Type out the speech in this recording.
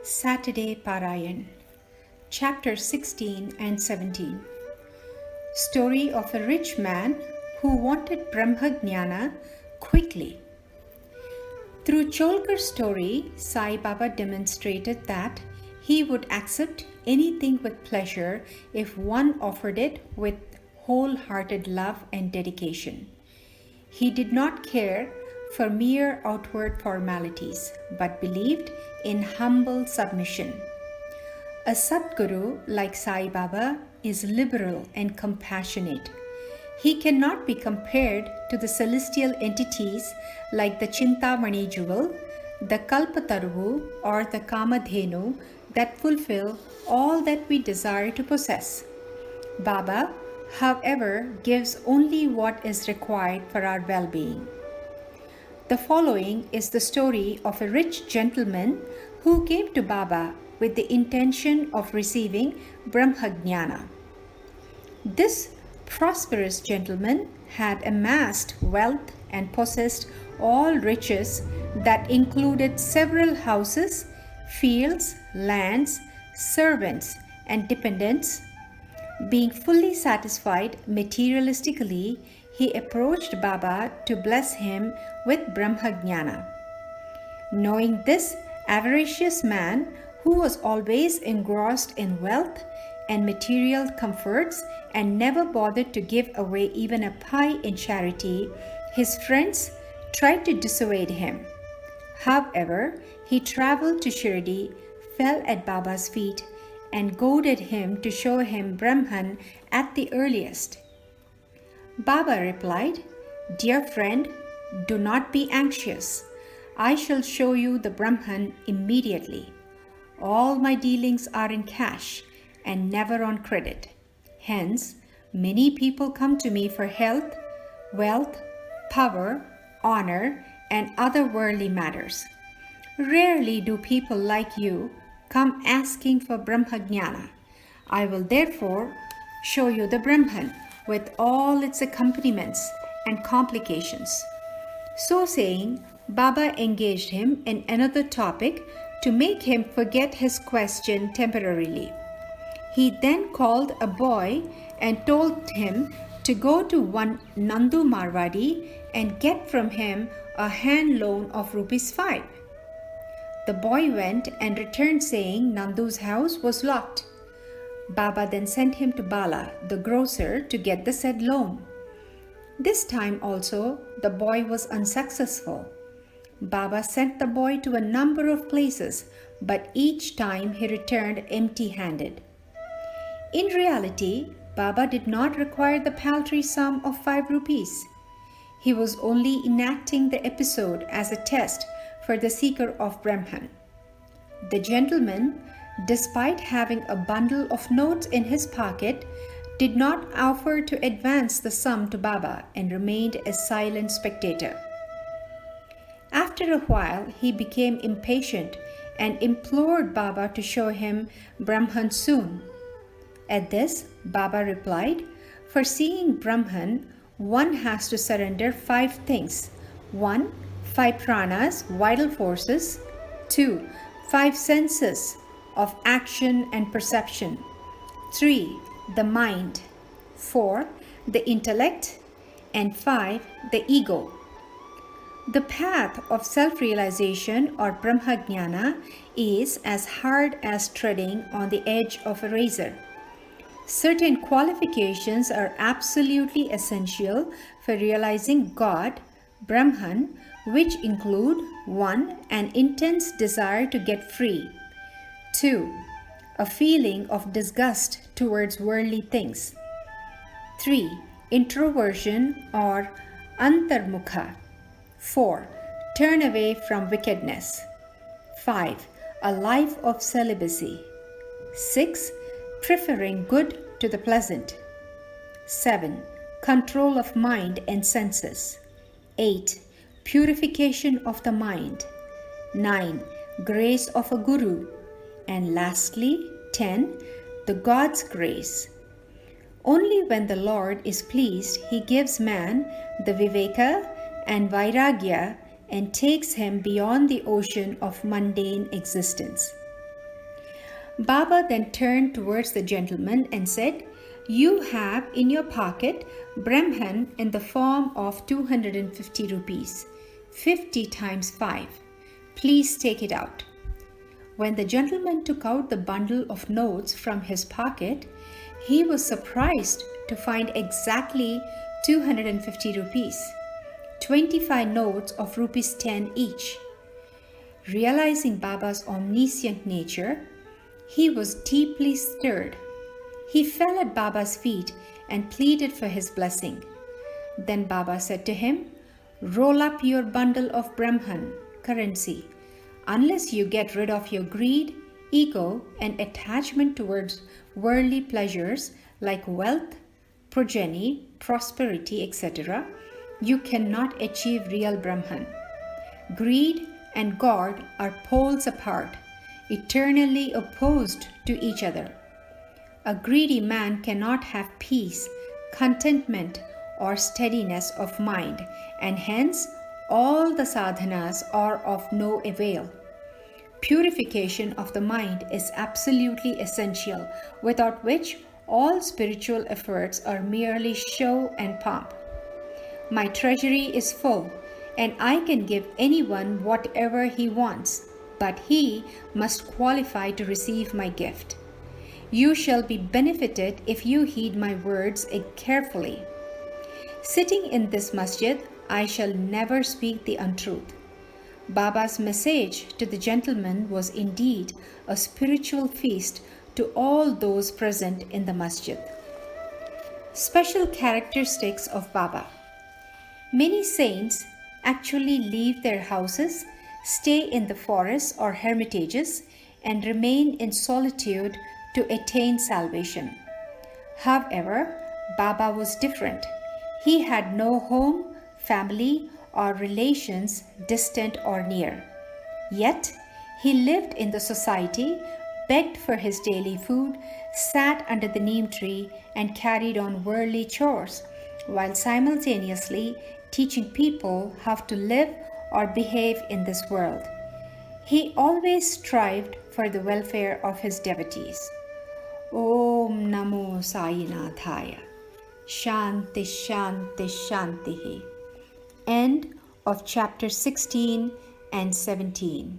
Saturday Parayan, Chapter 16 and 17. Story of a rich man who wanted Brahmajnana quickly. Through Cholkar's story, Sai Baba demonstrated that he would accept anything with pleasure if one offered it with wholehearted love and dedication. He did not care for mere outward formalities, but believed in humble submission. A Sadguru like Sai Baba is liberal and compassionate. He cannot be compared to the celestial entities like the Chintamani jewel, the Kalpataru, or the Kamadhenu that fulfill all that we desire to possess. Baba, however, gives only what is required for our well-being. The following is the story of a rich gentleman who came to Baba with the intention of receiving Brahmajnana. This prosperous gentleman had amassed wealth and possessed all riches that included several houses, fields, lands, servants, and dependents. Being fully satisfied materialistically, he approached Baba to bless him with Brahmajnana. Knowing this avaricious man, who was always engrossed in wealth and material comforts and never bothered to give away even a pie in charity, his friends tried to dissuade him. However, he traveled to Shirdi, fell at Baba's feet, and goaded him to show him Brahman at the earliest. Baba replied, "Dear friend, do not be anxious. I shall show you the Brahman immediately. All my dealings are in cash and never on credit. Hence, many people come to me for health, wealth, power, honor, and other worldly matters. Rarely do people like you come asking for Brahmajnana. I will therefore show you the Brahman with all its accompaniments and complications." So saying, Baba engaged him in another topic to make him forget his question temporarily. He then called a boy and told him to go to one Nandu Marwadi and get from him a hand loan of ₹5. The boy went and returned saying Nandu's house was locked. Baba then sent him to Bala, the grocer, to get the said loan. This time also the boy was unsuccessful. Baba sent the boy to a number of places, but each time he returned empty-handed. In reality, Baba did not require the paltry sum of ₹5. He was only enacting the episode as a test for the seeker of Brahman. The gentleman, despite having a bundle of notes in his pocket, did not offer to advance the sum to Baba and remained a silent spectator. After a while, he became impatient and implored Baba to show him Brahman soon. At this, Baba replied, "For seeing Brahman, one has to surrender 5 things. 1. 5 pranas, vital forces. 2. 5 senses of action and perception. 3. The mind. 4. The intellect. And 5. The ego." The path of self-realization or Brahmajnana is as hard as treading on the edge of a razor. Certain qualifications are absolutely essential for realizing God, Brahman, which include 1. An intense desire to get free. 2. A feeling of disgust towards worldly things. 3. Introversion or antarmukha. 4. Turn away from wickedness. 5. A life of celibacy. 6. Preferring good to the pleasant. 7. Control of mind and senses. 8. Purification of the mind. 9. Grace of a guru. And lastly, 10. The God's grace. Only when the Lord is pleased, he gives man the viveka and vairagya and takes him beyond the ocean of mundane existence. Baba then turned towards the gentleman and said, "You have in your pocket Brahman in the form of 250 rupees, 50 times 5. Please take it out." When the gentleman took out the bundle of notes from his pocket, he was surprised to find exactly 250 rupees, 25 notes of rupees 10 each. Realizing Baba's omniscient nature, he was deeply stirred. He fell at Baba's feet and pleaded for his blessing. Then Baba said to him, "Roll up your bundle of Brahman, currency. Unless you get rid of your greed, ego, and attachment towards worldly pleasures like wealth, progeny, prosperity, etc., you cannot achieve real Brahman. Greed and God are poles apart, eternally opposed to each other. A greedy man cannot have peace, contentment, or steadiness of mind, and hence all the sadhanas are of no avail. Purification of the mind is absolutely essential, without which all spiritual efforts are merely show and pomp. My treasury is full, and I can give anyone whatever he wants, but he must qualify to receive my gift. You shall be benefited if you heed my words carefully. Sitting in this masjid, I shall never speak the untruth." Baba's message to the gentleman was indeed a spiritual feast to all those present in the masjid. Special characteristics of Baba. Many saints actually leave their houses, stay in the forests or hermitages, and remain in solitude to attain salvation. However, Baba was different. He had no home, family, or relations, distant or near. Yet, he lived in the society, begged for his daily food, sat under the neem tree, and carried on worldly chores, while simultaneously teaching people how to live or behave in this world. He always strived for the welfare of his devotees. Om Namo Sayinathaya. Shanti Shanti Shanti. End of chapter 16 and 17.